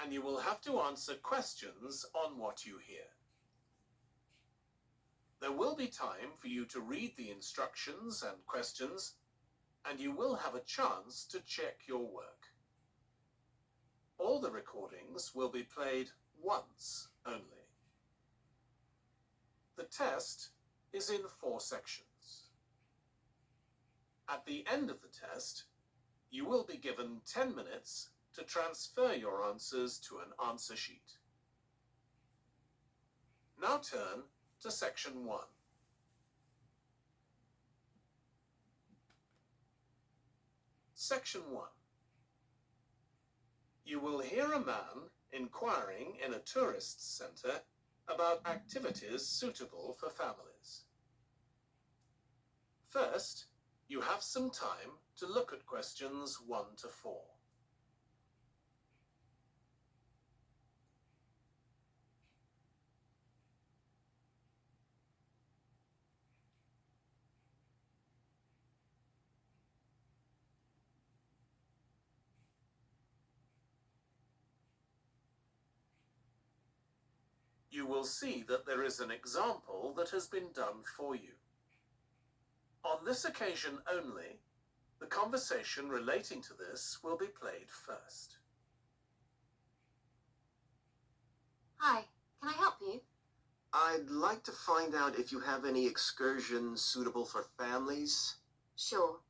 and you will have to answer questions on what you hear. There will be time for you to read the instructions and questions, and you will have a chance to check your work. All the recordings will be played once only. The test is in 4 sections. At the end of the test, you will be given 10 minutes to transfer your answers to an answer sheet. Now turn to section 1. Section 1. You will hear a man inquiring in a tourist center about activities suitable for families. First, you have some time to look at questions 1 to 4. You will see that there is an example that has been done for you. On this occasion only, the conversation relating to this will be played first. Hi, can I help you? I'd like to find out if you have any excursions suitable for families. Sure.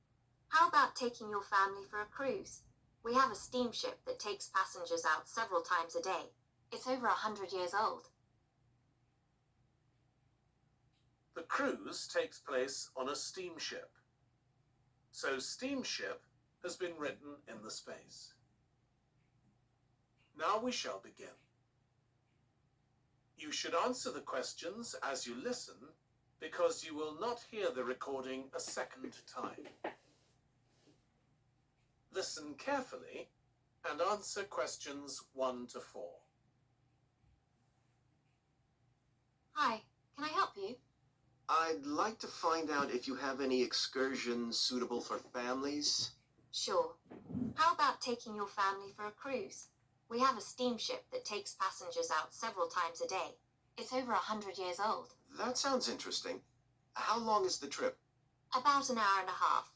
How about taking your family for a cruise? We have a steamship that takes passengers out several times a day. It's over 100 years old. The cruise takes place on a steamship. So steamship has been written in the space. Now we shall begin. You should answer the questions as you listen, because you will not hear the recording a second time. Listen carefully and answer questions 1 to 4. Hi, can I help you? I'd like to find out if you have any excursions suitable for families. Sure. How about taking your family for a cruise? We have a steamship that takes passengers out several times a day. It's over 100 years old. That sounds interesting. How long is the trip? About an hour and a half.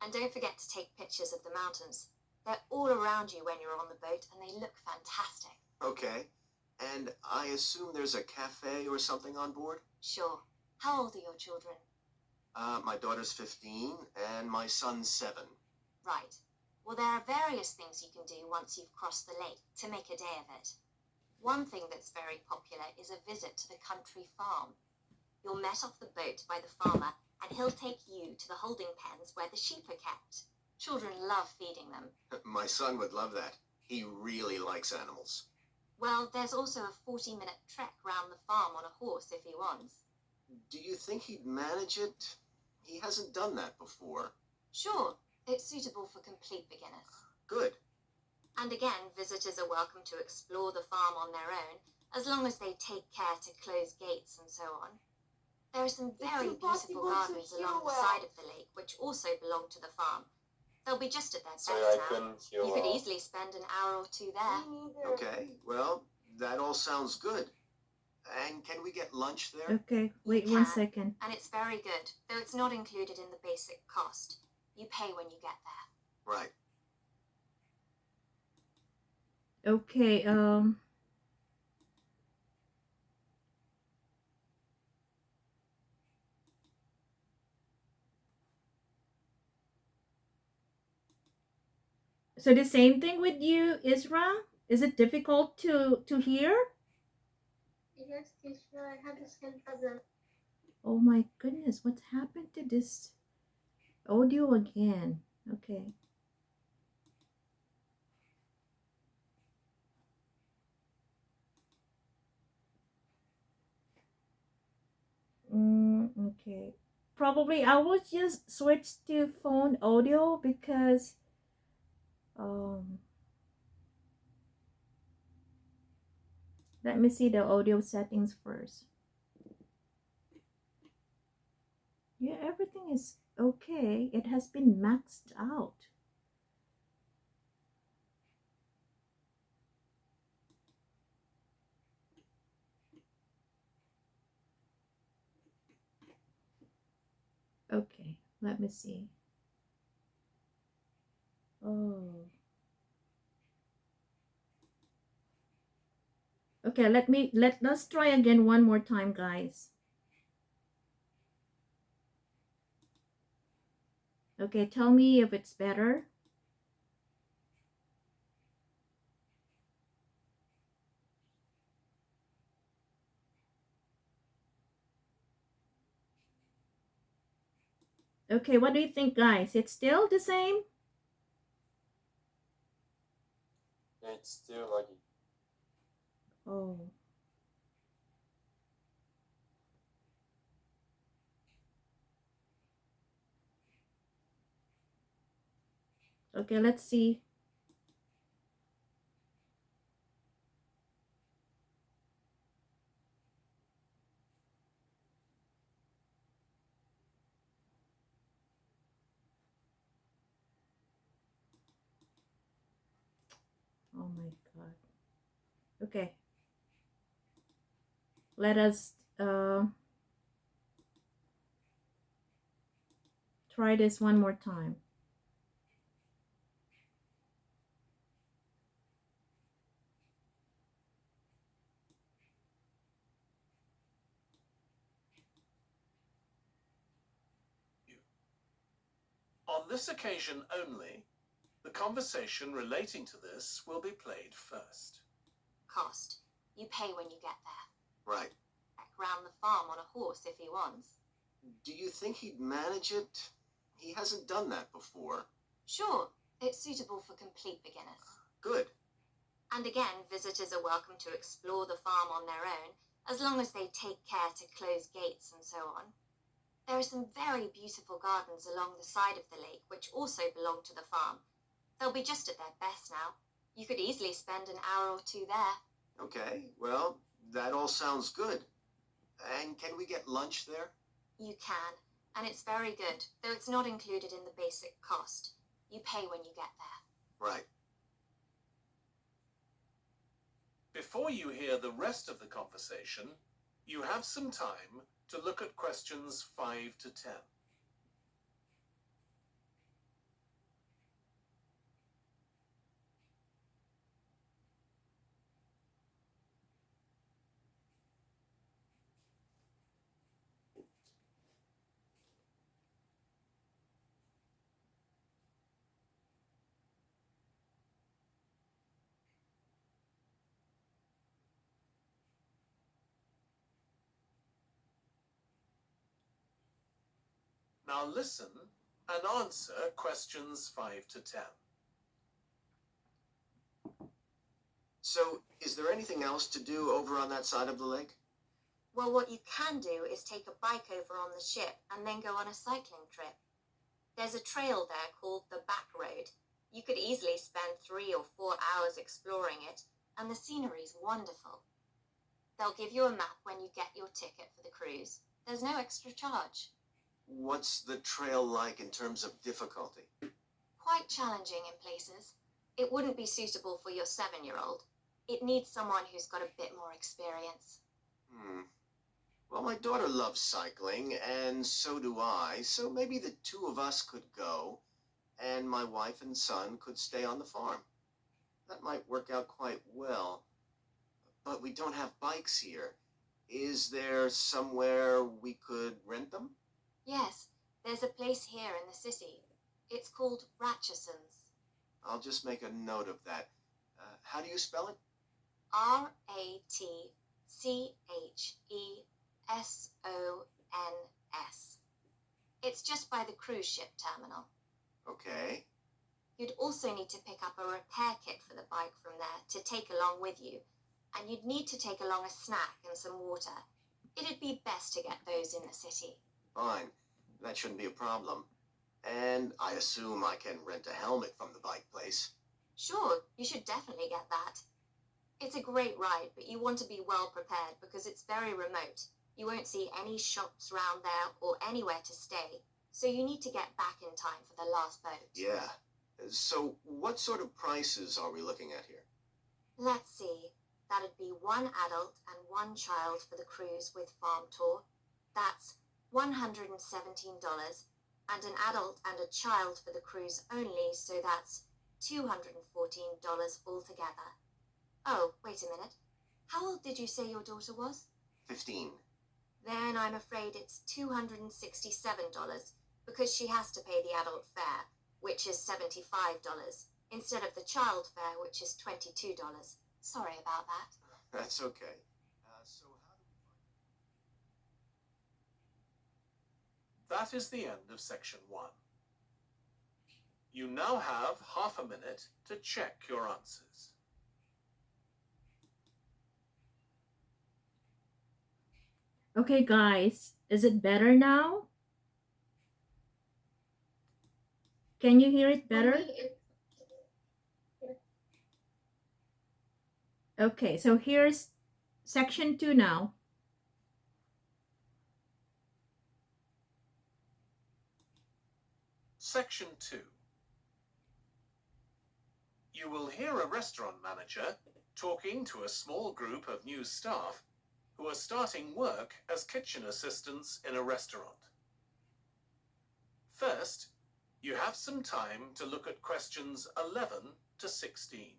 And don't forget to take pictures of the mountains. They're all around you when you're on the boat, and they look fantastic. Okay. And I assume there's a cafe or something on board? Sure. How old are your children? My daughter's 15 and my son's 7. Right. Well, there are various things you can do once you've crossed the lake to make a day of it. One thing that's very popular is a visit to the country farm. You'll met off the boat by the farmer, and he'll take you to the holding pens where the sheep are kept. Children love feeding them. My son would love that. He really likes animals. Well, there's also a 40-minute trek round the farm on a horse if he wants. Do you think he'd manage it? He hasn't done that before. Sure, it's suitable for complete beginners. Good. And again, visitors are welcome to explore the farm on their own, as long as they take care to close gates and so on. There are some very beautiful gardens along the side of the lake, which also belong to the farm. They'll be just at their best now. You could easily spend an hour or 2 there. Okay, well, that all sounds good. And can we get lunch there? Okay, wait You 1 can. second. And it's very good, though it's not included in the basic cost. You pay when you get there. Right. Okay, so the same thing with you, Isra? Is it difficult to hear? Yes, teacher, I have the same problem. Oh my goodness, what happened to this audio again? Okay. Okay. Probably I will just switch to phone audio because let me see the audio settings first. Yeah, everything is okay. It has been maxed out. Okay, let me see. Oh. Okay, let's try again one more time, guys. Okay, tell me if it's better. Okay, what do you think, guys? It's still the same? It's still laggy. Oh. Okay, let's see. Oh my God. Okay. Let us try this one more time. On this occasion only, the conversation relating to this will be played first. Cost. You pay when you get there. Right. Back round the farm on a horse if he wants. Do you think he'd manage it? He hasn't done that before. Sure, it's suitable for complete beginners. Good. And again, visitors are welcome to explore the farm on their own, as long as they take care to close gates and so on. There are some very beautiful gardens along the side of the lake, which also belong to the farm. They'll be just at their best now. You could easily spend an hour or two there. Okay, well, that all sounds good. And can we get lunch there? You can, and it's very good, though it's not included in the basic cost. You pay when you get there. Right. Before you hear the rest of the conversation, you have some time to look at questions 5 to 10. Now listen and answer questions 5 to 10. So, is there anything else to do over on that side of the lake? Well, what you can do is take a bike over on the ship and then go on a cycling trip. There's a trail there called the Back Road. You could easily spend 3 or 4 hours exploring it, and the scenery's wonderful. They'll give you a map when you get your ticket for the cruise. There's no extra charge. What's the trail like in terms of difficulty? Quite challenging in places. It wouldn't be suitable for your 7-year-old. It needs someone who's got a bit more experience. Well, my daughter loves cycling, and so do I, so maybe the two of us could go, and my wife and son could stay on the farm. That might work out quite well. But we don't have bikes here. Is there somewhere we could rent them? Yes, there's a place here in the city. It's called Ratcheson's. I'll just make a note of that. How do you spell it? Ratchesons. It's just by the cruise ship terminal. Okay. You'd also need to pick up a repair kit for the bike from there to take along with you, and you'd need to take along a snack and some water. It'd be best to get those in the city. Fine. That shouldn't be a problem. And I assume I can rent a helmet from the bike place. Sure, you should definitely get that. It's a great ride, but you want to be well prepared because it's very remote. You won't see any shops round there or anywhere to stay, so you need to get back in time for the last boat. Yeah. So what sort of prices are we looking at here? Let's see. That'd be 1 adult and 1 child for the cruise with farm tour. That's $117, and an adult and a child for the cruise only, so that's $214 altogether. Oh, wait a minute. How old did you say your daughter was? 15. Then I'm afraid it's $267 because she has to pay the adult fare, which is $75, instead of the child fare, which is $22. Sorry about that. That's okay. So how do we That is the end of section 1. You now have half a minute to check your answers. Okay, guys, is it better now? Can you hear it better? For me, it's Okay, so here's section 2 now. Section 2. You will hear a restaurant manager talking to a small group of new staff who are starting work as kitchen assistants in a restaurant. First, you have some time to look at questions 11 to 16.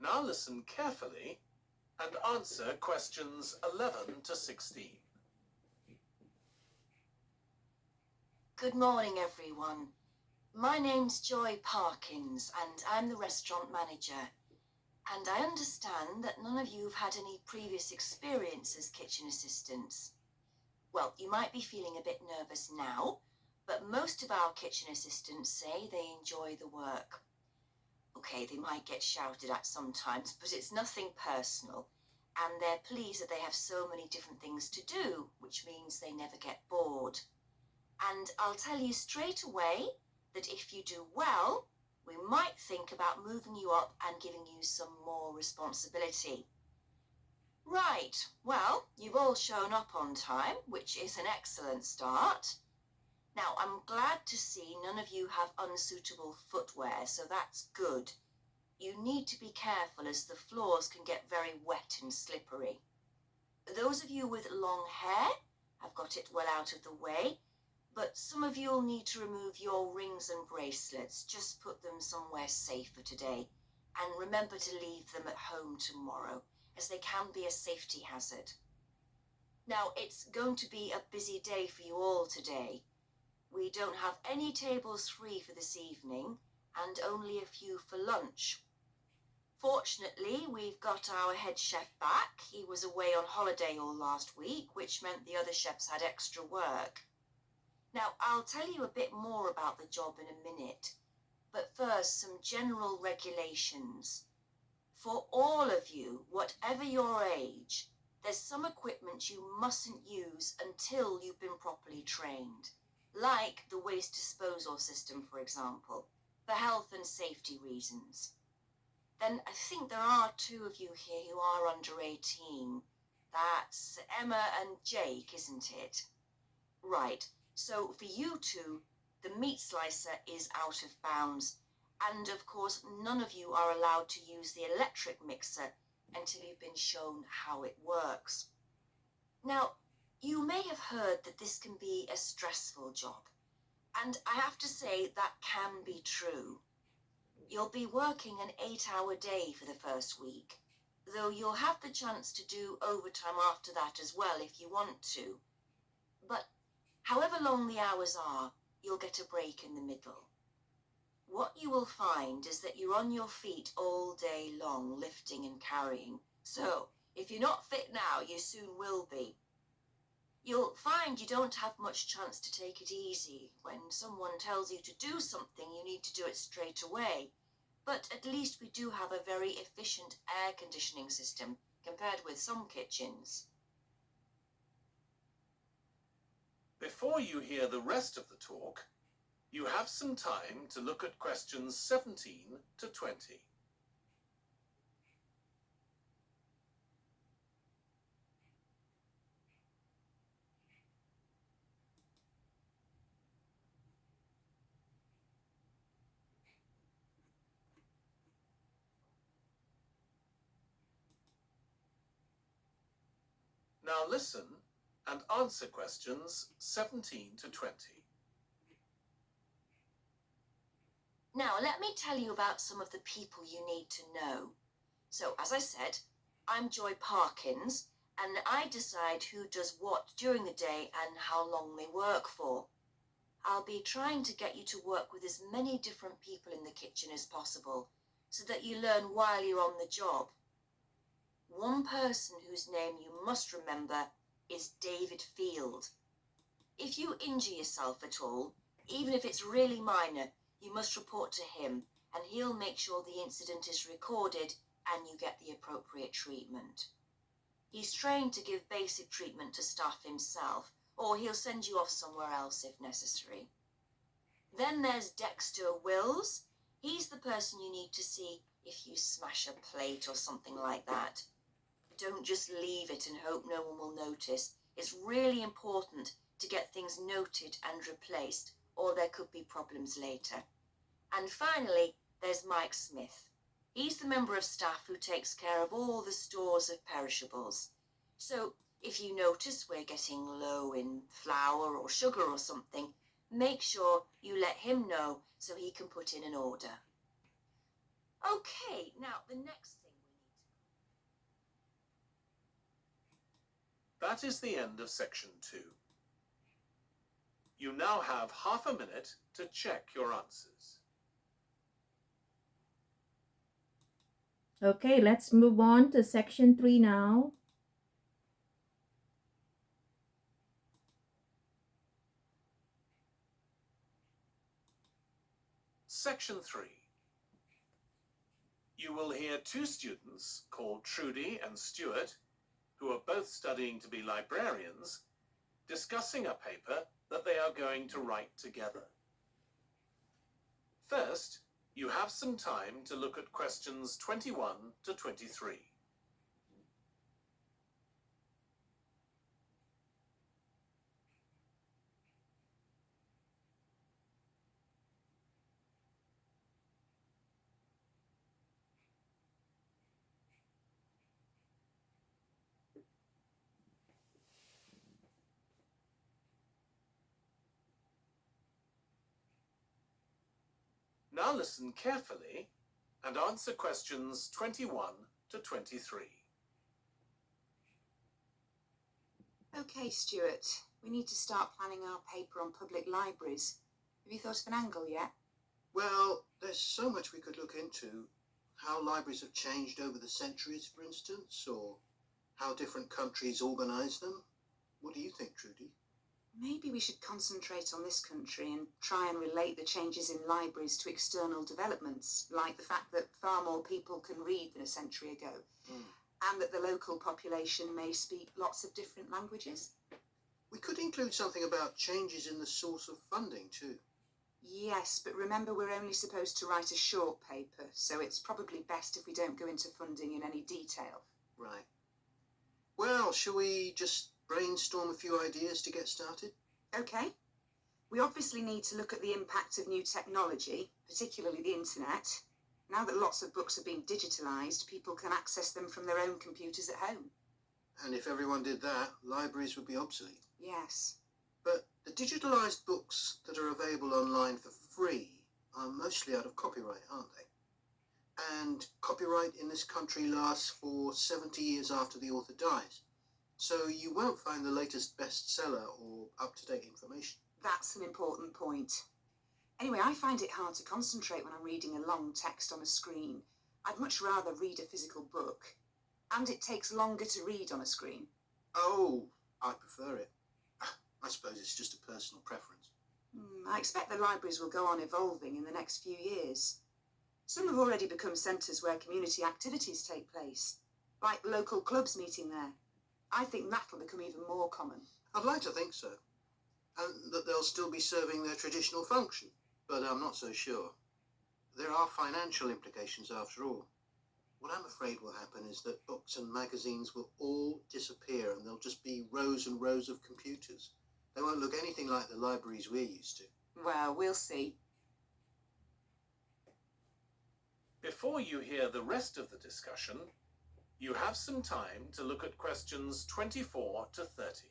Now listen carefully and answer questions 11 to 16. Good morning, everyone. My name's Joy Parkins, and I'm the restaurant manager. And I understand that none of you have had any previous experience as kitchen assistants. Well, you might be feeling a bit nervous now, but most of our kitchen assistants say they enjoy the work. Okay, they might get shouted at sometimes, but it's nothing personal. And they're pleased that they have so many different things to do, which means they never get bored. And I'll tell you straight away that if you do well, we might think about moving you up and giving you some more responsibility. Right, well, you've all shown up on time, which is an excellent start. Now, I'm glad to see none of you have unsuitable footwear, so that's good. You need to be careful as the floors can get very wet and slippery. Those of you with long hair have got it well out of the way, but some of you will need to remove your rings and bracelets. Just put them somewhere safer today, and remember to leave them at home tomorrow, as they can be a safety hazard. Now, it's going to be a busy day for you all today. We don't have any tables free for this evening, and only a few for lunch. Fortunately, we've got our head chef back. He was away on holiday all last week, which meant the other chefs had extra work. Now, I'll tell you a bit more about the job in a minute, but first, some general regulations. For all of you, whatever your age, there's some equipment you mustn't use until you've been properly trained, like the waste disposal system, for example, for health and safety reasons. Then I think there are 2 of you here who are under 18. That's Emma and Jake, isn't it? Right. So for you 2, the meat slicer is out of bounds, and of course none of you are allowed to use the electric mixer until you've been shown how it works. Now, you may have heard that this can be a stressful job, and I have to say that can be true. You'll be working an 8-hour day for the first week, though you'll have the chance to do overtime after that as well if you want to. But however long the hours are, you'll get a break in the middle. What you will find is that you're on your feet all day long, lifting and carrying. So, if you're not fit now, you soon will be. You'll find you don't have much chance to take it easy. When someone tells you to do something, you need to do it straight away. But at least we do have a very efficient air conditioning system compared with some kitchens. Before you hear the rest of the talk, you have some time to look at questions 17 to 20. Now listen and answer questions 17 to 20. Now, let me tell you about some of the people you need to know. So, as I said, I'm Joy Parkins, and I decide who does what during the day and how long they work for. I'll be trying to get you to work with as many different people in the kitchen as possible, so that you learn while you're on the job. One person whose name you must remember is David Field. If you injure yourself at all, even if it's really minor, you must report to him, and he'll make sure the incident is recorded and you get the appropriate treatment. He's trained to give basic treatment to staff himself, or he'll send you off somewhere else if necessary. Then there's Dexter Wills. He's the person you need to see if you smash a plate or something like that. Don't just leave it and hope no one will notice. It's really important to get things noted and replaced, or there could be problems later. And finally, there's Mike Smith. He's the member of staff who takes care of all the stores of perishables. So if you notice we're getting low in flour or sugar or something, make sure you let him know so he can put in an order. Okay, now the next thing we need to... That is the end of section 2. You now have half a minute to check your answers. Okay, let's move on to section 3 now. Section 3. You will hear two students called Trudy and Stuart, who are both studying to be librarians, discussing a paper that they are going to write together. First, you have some time to look at questions 21 to 23. Now listen carefully and answer questions 21 to 23. Okay, Stuart, we need to start planning our paper on public libraries. Have you thought of an angle yet? Well, there's so much we could look into. How libraries have changed over the centuries, for instance, or how different countries organise them. What do you think, Trudy? Maybe we should concentrate on this country and try and relate the changes in libraries to external developments, like the fact that far more people can read than a century ago, and that the local population may speak lots of different languages. We could include something about changes in the source of funding, too. Yes, but remember we're only supposed to write a short paper, so it's probably best if we don't go into funding in any detail. Right. Well, shall we just brainstorm a few ideas to get started? Okay. We obviously need to look at the impact of new technology, particularly the internet. Now that lots of books are being digitalised, people can access them from their own computers at home. And if everyone did that, libraries would be obsolete. Yes. But the digitalised books that are available online for free are mostly out of copyright, aren't they? And copyright in this country lasts for 70 years after the author dies. So you won't find the latest bestseller or up-to-date information. That's an important point. Anyway, I find it hard to concentrate when I'm reading a long text on a screen. I'd much rather read a physical book. And it takes longer to read on a screen. Oh, I prefer it. I suppose it's just a personal preference. I expect the libraries will go on evolving in the next few years. Some have already become centres where community activities take place, like local clubs meeting there. I think that'll become even more common. I'd like to think so. And that they'll still be serving their traditional function, but I'm not so sure. There are financial implications after all. What I'm afraid will happen is that books and magazines will all disappear and there'll just be rows and rows of computers. They won't look anything like the libraries we're used to. Well, we'll see. Before you hear the rest of the discussion, you have some time to look at questions 24 to 30.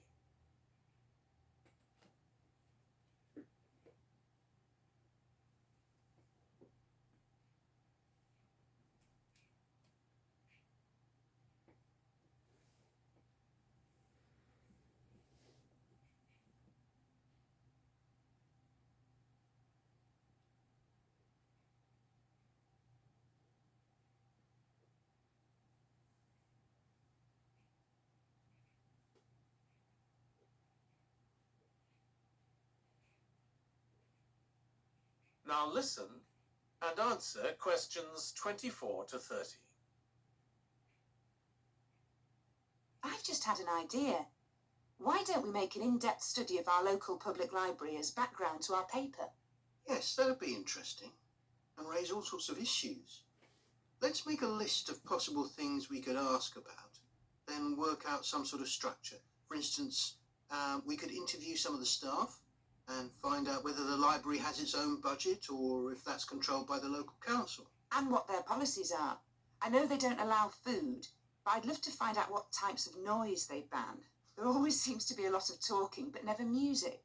Now listen and answer questions 24 to 30. I've just had an idea. Why don't we make an in-depth study of our local public library as background to our paper? Yes, that'd be interesting. And raise all sorts of issues. Let's make a list of possible things we could ask about, then work out some sort of structure. For instance, we could interview some of the staff and find out whether the library has its own budget or if that's controlled by the local council. And what their policies are. I know they don't allow food, but I'd love to find out what types of noise they ban. There always seems to be a lot of talking, but never music.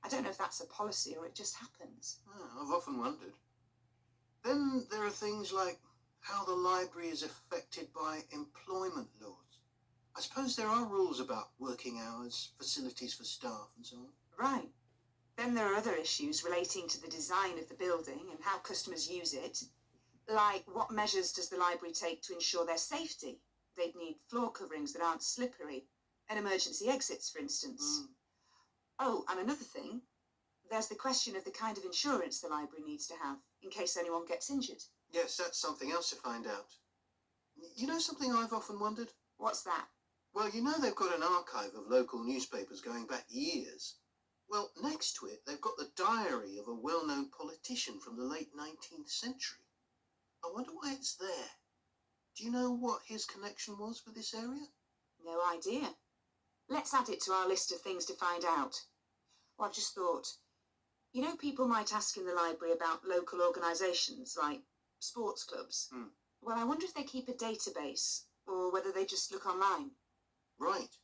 I don't know if that's a policy or it just happens. I've often wondered. Then there are things like how the library is affected by employment laws. I suppose there are rules about working hours, facilities for staff and so on. Right. Then there are other issues relating to the design of the building and how customers use it. Like, what measures does the library take to ensure their safety? They'd need floor coverings that aren't slippery, and emergency exits, for instance. Oh, and another thing, there's the question of the kind of insurance the library needs to have in case anyone gets injured. Yes, that's something else to find out. You know something I've often wondered? What's that? Well, you know they've got an archive of local newspapers going back years. Well, next to it, they've got the diary of a well-known politician from the late 19th century. I wonder why it's there. Do you know what his connection was with this area? No idea. Let's add it to our list of things to find out. Well, I've just thought, you know, people might ask in the library about local organisations like sports clubs. Well, I wonder if they keep a database or whether they just look online. Right.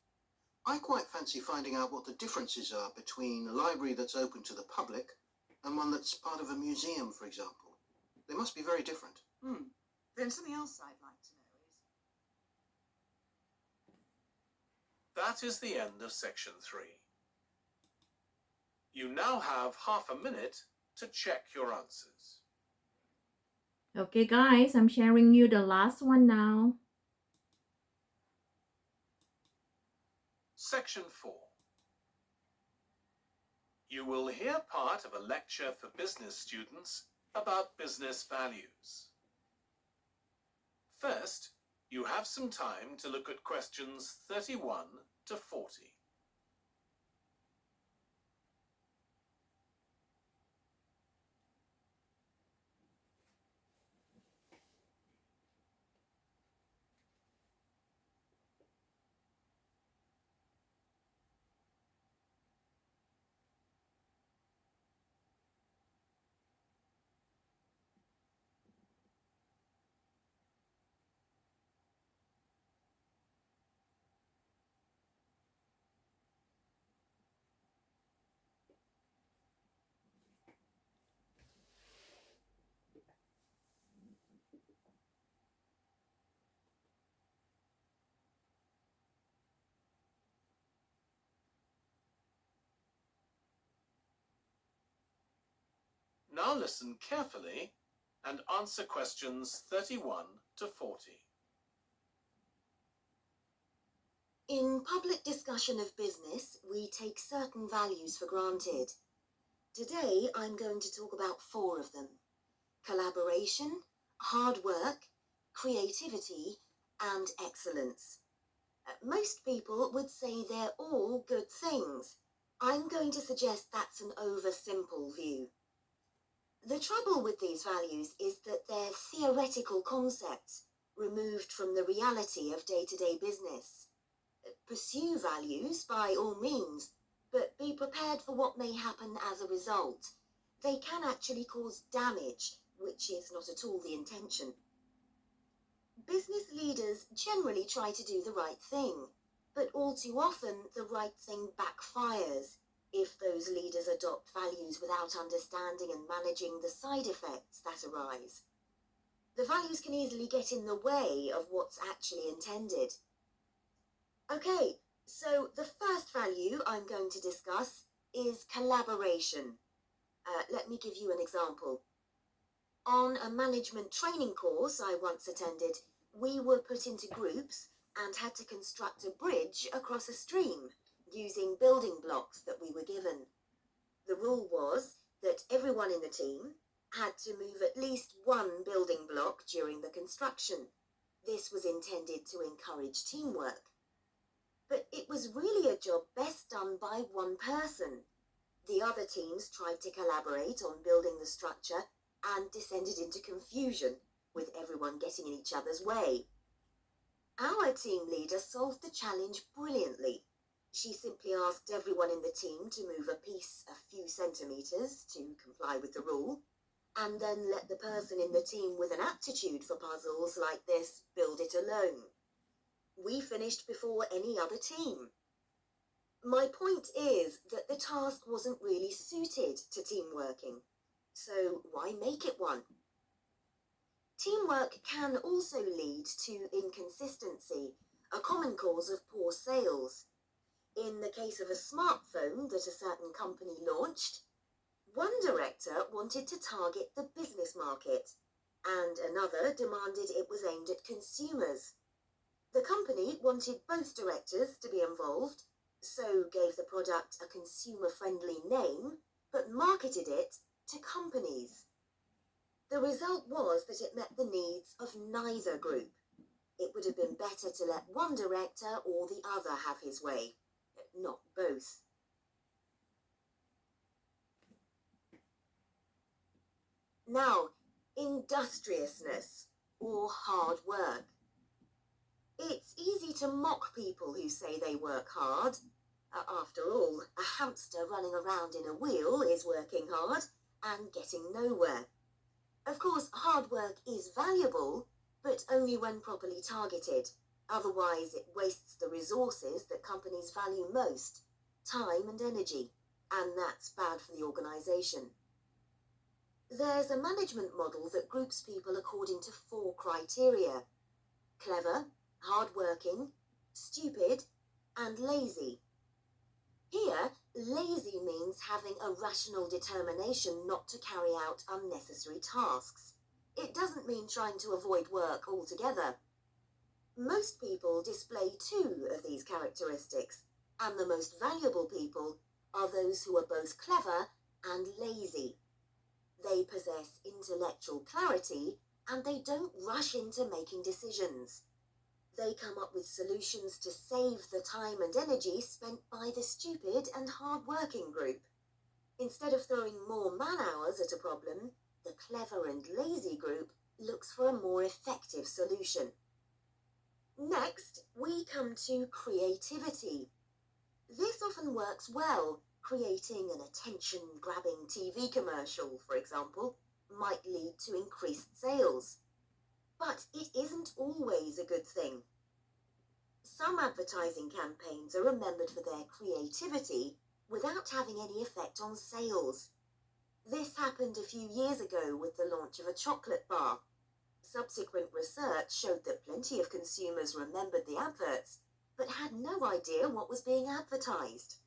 I quite fancy finding out what the differences are between a library that's open to the public and one that's part of a museum, for example. They must be very different. Then something else I'd like to know is... That is the end of section 3. You now have half a minute to check your answers. Okay, guys, I'm sharing you the last one now. Section 4. You will hear part of a lecture for business students about business values. First, you have some time to look at questions 31 to 40. Now listen carefully and answer questions 31 to 40. In public discussion of business, we take certain values for granted. Today, I'm going to talk about 4 of them: collaboration, hard work, creativity, and excellence. Most people would say they're all good things. I'm going to suggest that's an oversimple view. The trouble with these values is that they're theoretical concepts, removed from the reality of day-to-day business. Pursue values by all means, but be prepared for what may happen as a result. They can actually cause damage, which is not at all the intention. Business leaders generally try to do the right thing, but all too often the right thing backfires if those leaders adopt values without understanding and managing the side effects that arise. The values can easily get in the way of what's actually intended. Okay, so the first value I'm going to discuss is collaboration. Let me give you an example. On a management training course I once attended, we were put into groups and had to construct a bridge across a stream using building blocks that we were given. The rule was that everyone in the team had to move at least one building block during the construction. This was intended to encourage teamwork. But it was really a job best done by one person. The other teams tried to collaborate on building the structure and descended into confusion, with everyone getting in each other's way. Our team leader solved the challenge brilliantly. She simply asked everyone in the team to move a piece a few centimetres to comply with the rule, and then let the person in the team with an aptitude for puzzles like this build it alone. We finished before any other team. My point is that the task wasn't really suited to team working, so why make it one? Teamwork can also lead to inconsistency, a common cause of poor sales. In the case of a smartphone that a certain company launched, one director wanted to target the business market, and another demanded it was aimed at consumers. The company wanted both directors to be involved, so gave the product a consumer-friendly name, but marketed it to companies. The result was that it met the needs of neither group. It would have been better to let one director or the other have his way, not both. Now, industriousness, or hard work. It's easy to mock people who say they work hard. After all, a hamster running around in a wheel is working hard and getting nowhere. Of course, hard work is valuable, but only when properly targeted. Otherwise, it wastes the resources that companies value most, time and energy, and that's bad for the organisation. There's a management model that groups people according to 4 criteria: clever, hard-working, stupid, and lazy. Here, lazy means having a rational determination not to carry out unnecessary tasks. It doesn't mean trying to avoid work altogether. Most people display 2 of these characteristics, and the most valuable people are those who are both clever and lazy. They possess intellectual clarity, and they don't rush into making decisions. They come up with solutions to save the time and energy spent by the stupid and hard-working group. Instead of throwing more man-hours at a problem, the clever and lazy group looks for a more effective solution. Next, we come to creativity. This often works well. Creating an attention-grabbing TV commercial, for example, might lead to increased sales. But it isn't always a good thing. Some advertising campaigns are remembered for their creativity without having any effect on sales. This happened a few years ago with the launch of a chocolate bar. Subsequent research showed that plenty of consumers remembered the adverts, but had no idea what was being advertised.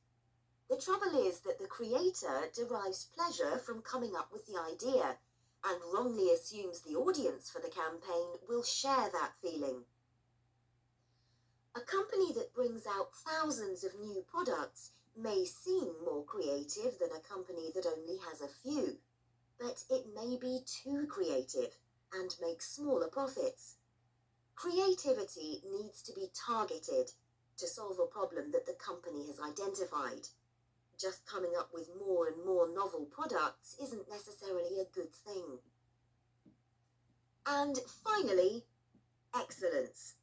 The trouble is that the creator derives pleasure from coming up with the idea, and wrongly assumes the audience for the campaign will share that feeling. A company that brings out thousands of new products may seem more creative than a company that only has a few, but it may be too creative and make smaller profits. Creativity needs to be targeted to solve a problem that the company has identified. Just coming up with more and more novel products isn't necessarily a good thing. And finally, excellence.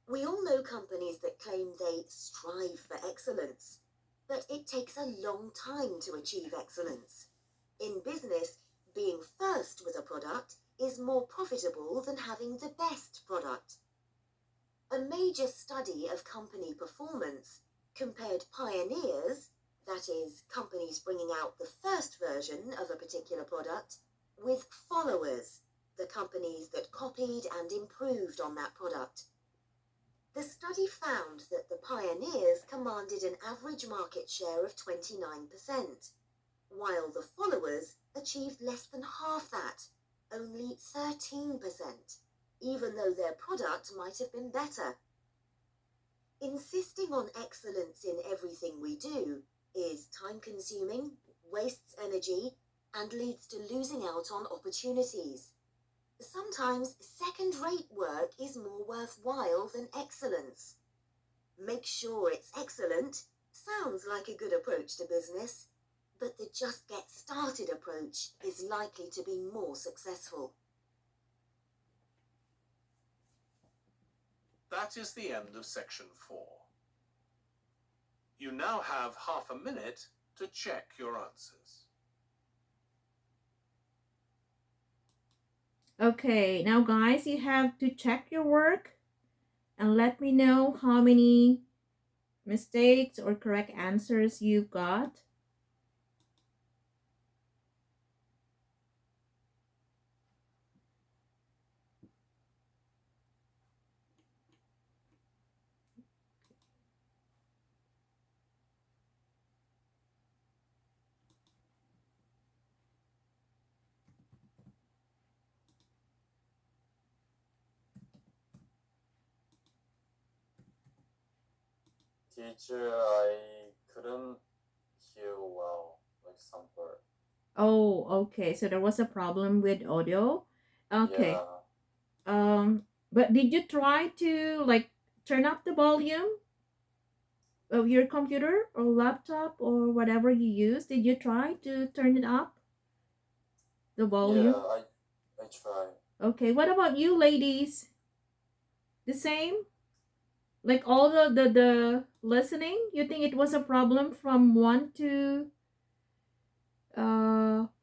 We all know companies that claim they strive for excellence, but it takes a long time to achieve excellence. In business, being first with a product is more profitable than having the best product. A major study of company performance compared pioneers, that is, companies bringing out the first version of a particular product, with followers, the companies that copied and improved on that product. The study found that the pioneers commanded an average market share of 29%, while the followers achieved less than half that, only 13%, even though their product might have been better. Insisting on excellence in everything we do is time-consuming, wastes energy, and leads to losing out on opportunities. Sometimes second-rate work is more worthwhile than excellence. Make sure it's excellent sounds like a good approach to business, but the just get started approach is likely to be more successful. That is the end of section 4. You now have half a minute to check your answers. Okay, now guys, you have to check your work and let me know how many mistakes or correct answers you got. Teacher, I couldn't hear well, like some part. Oh, okay. So there was a problem with audio. Okay. Yeah. But did you try to like turn up the volume of your computer or laptop or whatever you use? Did you try to turn it up? The volume? Yeah, I try. Okay. What about you ladies? The same? Like all the listening? You think it was a problem from 1 to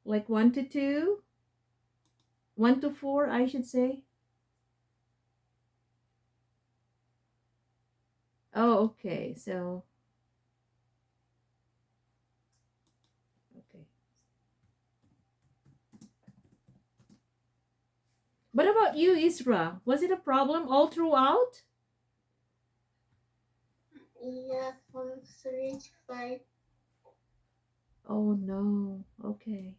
like 1 to 2? 1 to 4, I should say. Oh, okay. So, okay. What about you, Isra? Was it a problem all throughout? Yeah, from 3 to 5. Oh no. Okay.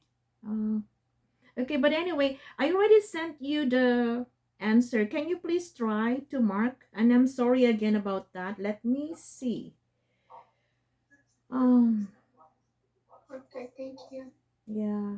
Okay, but anyway, I already sent you the answer. Can you please try to mark? And I'm sorry again about that. Let me see. Okay, thank you. Yeah.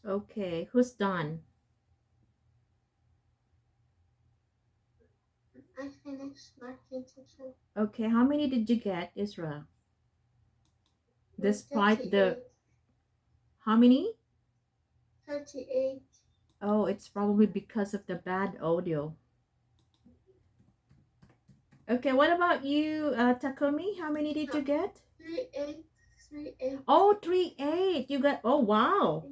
Okay, who's done? I finished marking, teacher. Okay, how many did you get, Isra? Despite the 38. how many? 38. Oh, it's probably because of the bad audio. Okay, what about you, Takumi? How many did you get? 38. 38. Oh, 3-8. You got, oh, wow.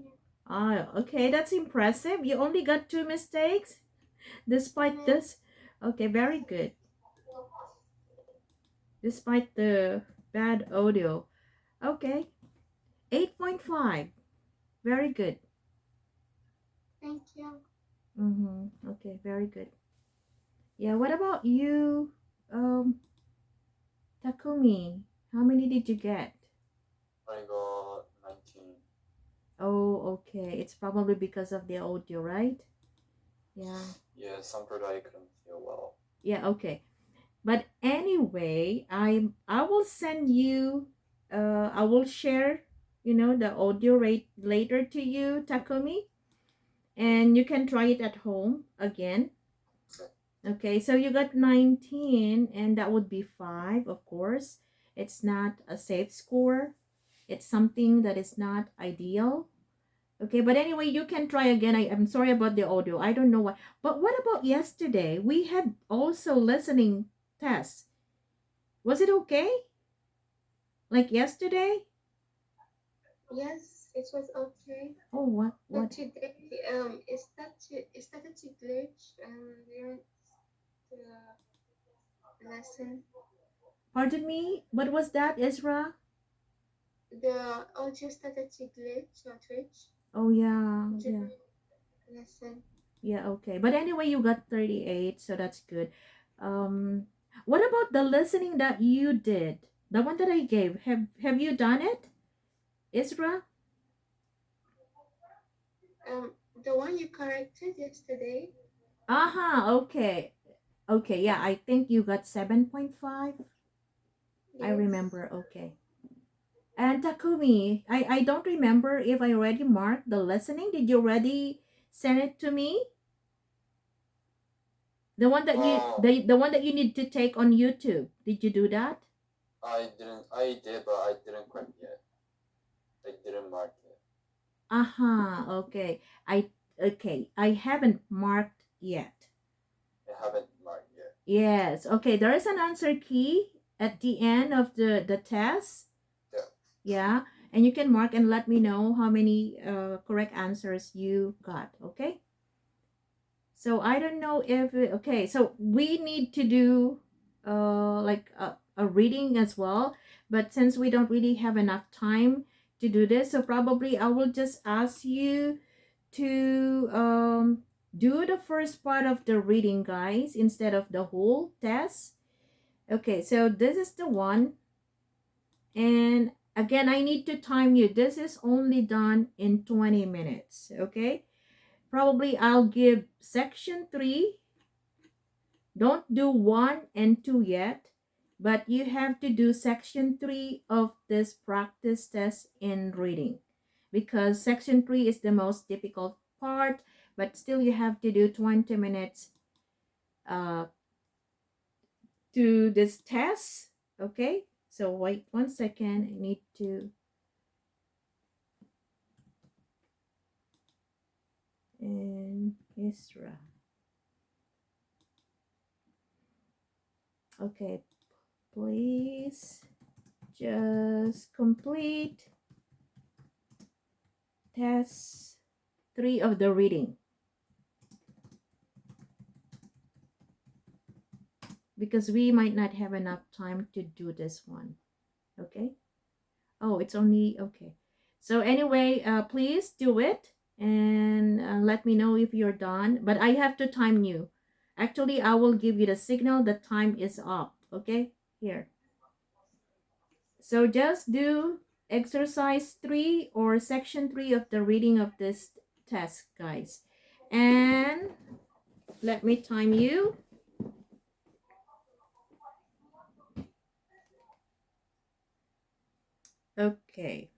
Ah, okay, that's impressive. You only got 2 mistakes despite this. Okay, very good. Despite the bad audio. Okay, 8.5. Very good. Thank you. Okay, very good. Yeah, what about you, Takumi? How many did you get? I got 19. Oh, okay. It's probably because of the audio, right? Yeah. Yeah, some part I couldn't hear well. Yeah, okay. But anyway, I will send you I will share, the audio rate later to you, Takumi, and you can try it at home again. Okay, so you got 19 and that would be 5, of course. It's not a safe score. It's something that is not ideal. Okay, but anyway, you can try again. I'm sorry about the audio. I don't know why. But what about yesterday? We had also listening tests. Was it okay? Like yesterday? Yes, it was okay. Oh, what? But today, it started to glitch during the lesson. Pardon me? What was that, Isra? The audio started to glitch or twitch Oh, yeah. during the lesson. Yeah, okay. But anyway, you got 38, so that's good. What about the listening that you did? The one that I gave. Have you done it, Isra? The one you corrected yesterday. Okay. Okay, yeah, I think you got 7.5. I Yes. remember, okay. And Takumi, I don't remember if I already marked the listening. Did you already send it to me? The one that you Well, the one that you need to take on YouTube. Did you do that? I did, but I didn't quite yet. I didn't mark it. Okay. I haven't marked yet. I haven't marked yet. Yes. Okay, there is an answer key at the end of the test. Yeah. Yeah, and you can mark and let me know how many correct answers you got, okay? So I don't know if okay, so we need to do like a reading as well, but since we don't really have enough time to do this, so probably I will just ask you to do the first part of the reading, guys, instead of the whole test. Okay, so this is the one, and again, I need to time you. This is only done in 20 minutes, okay? Probably I'll give section 3. Don't do 1 and 2 yet, but you have to do section 3 of this practice test in reading, because section 3 is the most difficult part, but still you have to do 20 minutes to this test, okay? So wait 1 second, I need to and Isra. Okay, please just complete test 3 of the reading, because we might not have enough time to do this one. Okay, oh, it's only okay. So anyway, please do it and let me know if you're done, but I have to time you. Actually, I will give you the signal that time is up. Okay, here. So just do exercise 3 or section 3 of the reading of this test, guys. And let me time you. Okay.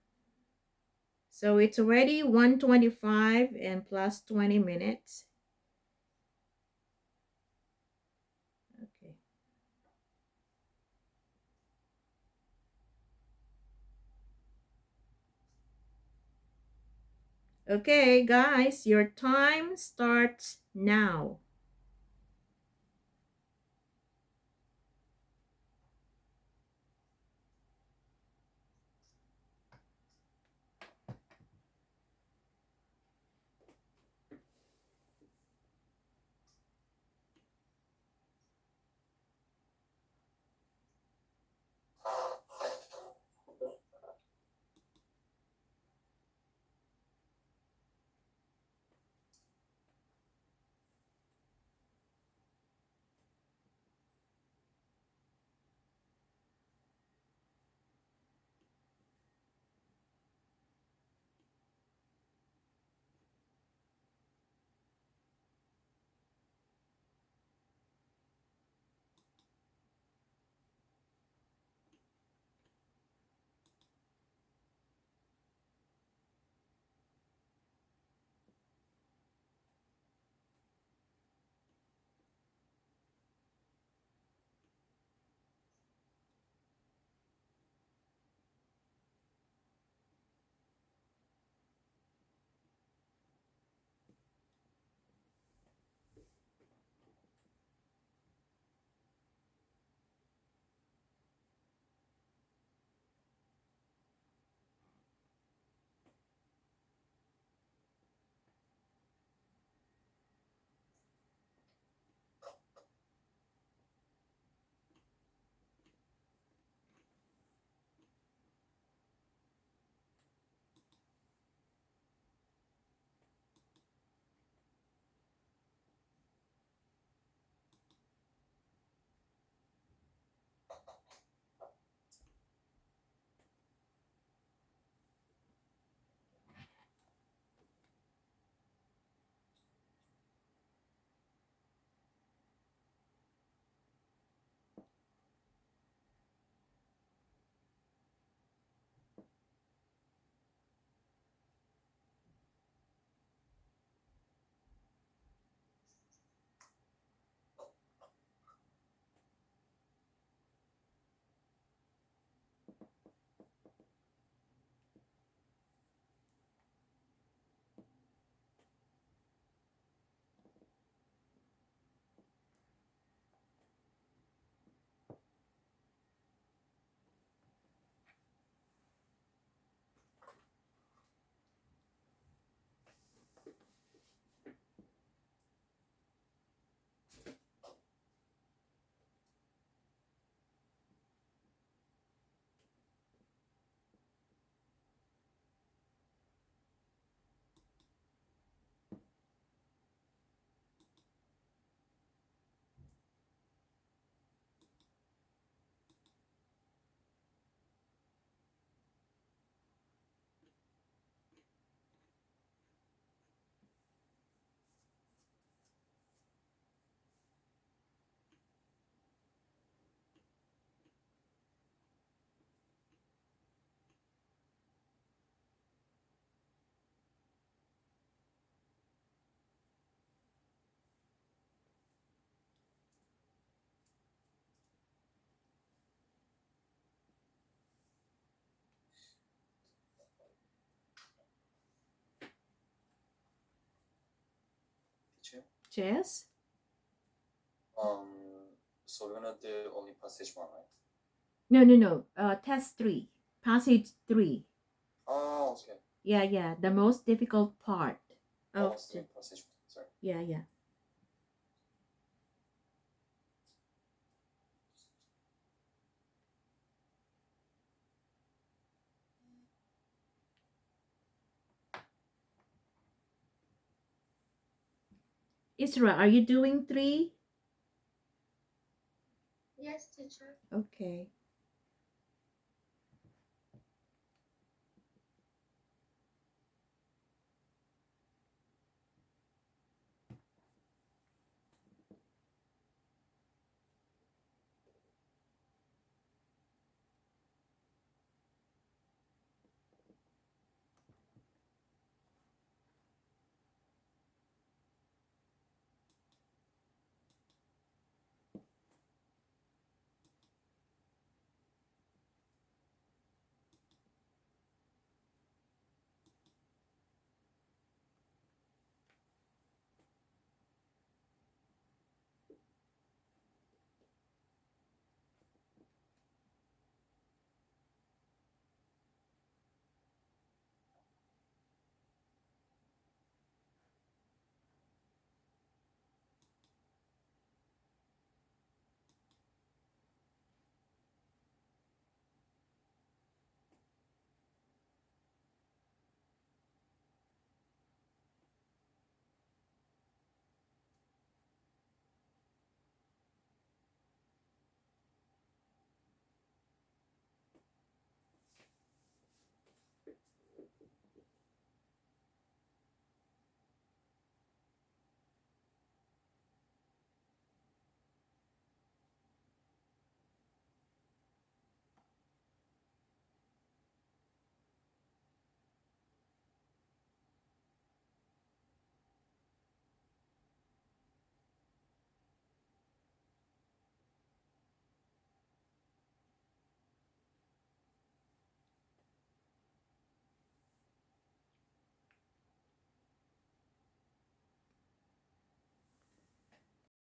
So it's already 1:25 and plus 20 minutes. Okay. Okay, guys, your time starts now. Teacher? Jess? So we're gonna do only passage one, right? No. Test 3. Passage 3. Oh, okay. Yeah. The most difficult part I of was doing passage one. Sorry. yeah. Isra, are you doing 3? Yes, teacher. Okay.